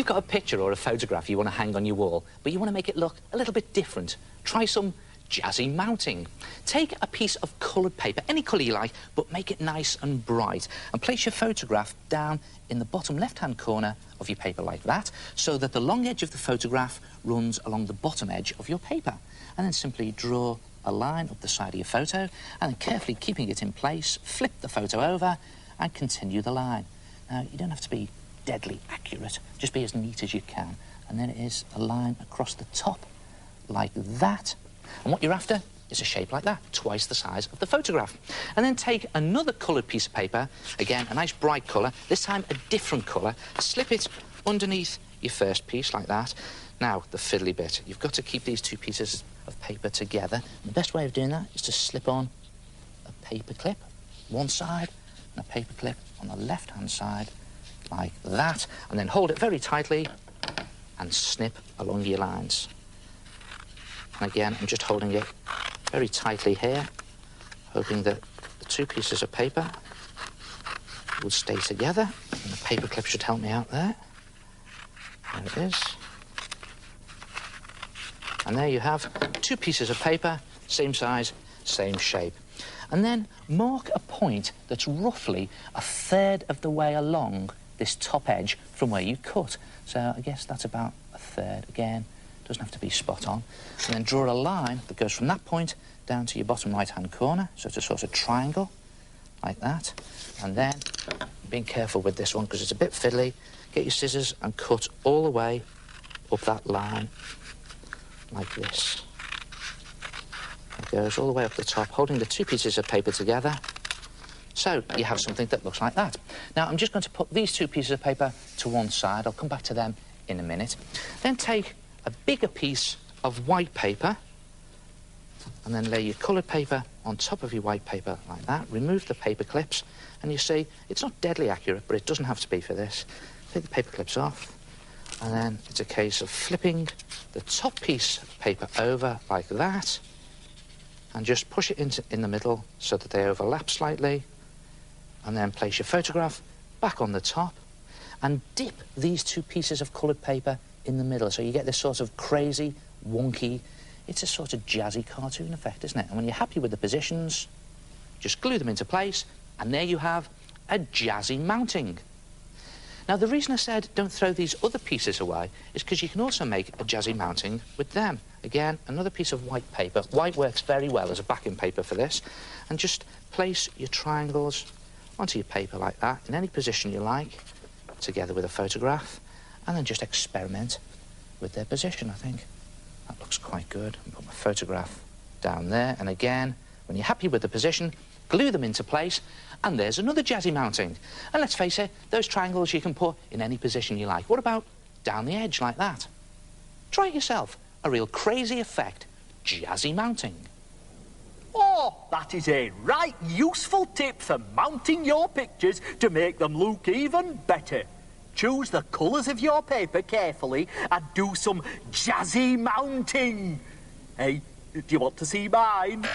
you've got a picture or a photograph you want to hang on your wall, but you want to make it look a little bit different, try some jazzy mounting. Take a piece of coloured paper, any colour you like, but make it nice and bright, and place your photograph down in the bottom left-hand corner of your paper like that, so that the long edge of the photograph runs along the bottom edge of your paper. And then simply draw a line up the side of your photo, and then carefully keeping it in place, flip the photo over and continue the line. Now, you don't have to be deadly accurate, just be as neat as you can. And then it is a line across the top, like that. And what you're after is a shape like that, twice the size of the photograph. And then take another coloured piece of paper, again, a nice bright colour, this time a different colour, slip it underneath your first piece like that. Now, the fiddly bit, you've got to keep these two pieces of paper together. And the best way of doing that is to slip on a paper clip, one side, and a paper clip on the left-hand side, like that, and then hold it very tightly and snip along your lines. And again, I'm just holding it very tightly here, hoping that the two pieces of paper will stay together, and the paper clip should help me out there. There it is. And there you have two pieces of paper, same size, same shape. And then mark a point that's roughly a third of the way along this top edge from where you cut. So I guess that's about a third. Again, doesn't have to be spot on. And then draw a line that goes from that point down to your bottom right-hand corner. So it's a sort of triangle, like that. And then, being careful with this one because it's a bit fiddly, get your scissors and cut all the way up that line, like this. It goes all the way up the top, holding the two pieces of paper together. So you have something that looks like that. Now, I'm just going to put these two pieces of paper to one side. I'll come back to them in a minute. Then take a bigger piece of white paper and then lay your coloured paper on top of your white paper like that. Remove the paper clips, and you see it's not deadly accurate, but it doesn't have to be for this. Take the paper clips off, and then it's a case of flipping the top piece of paper over like that and just push it in the middle so that they overlap slightly, and then place your photograph back on the top and dip these two pieces of coloured paper in the middle, so you get this sort of crazy, wonky, it's a sort of jazzy cartoon effect, isn't it? And when you're happy with the positions, just glue them into place, and there you have a jazzy mounting. Now, the reason I said don't throw these other pieces away is because you can also make a jazzy mounting with them. Again, another piece of white paper. White works very well as a backing paper for this. And just place your triangles onto your paper like that, in any position you like, together with a photograph, and then just experiment with their position, I think. That looks quite good. I'll put my photograph down there, and again, when you're happy with the position, glue them into place, and there's another jazzy mounting. And let's face it, those triangles you can put in any position you like. What about down the edge like that? Try it yourself. A real crazy effect, jazzy mounting. Oh, that is a right useful tip for mounting your pictures to make them look even better. Choose the colours of your paper carefully and do some jazzy mounting. Hey, do you want to see mine?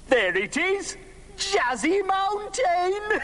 There it is! Jazzy mountain!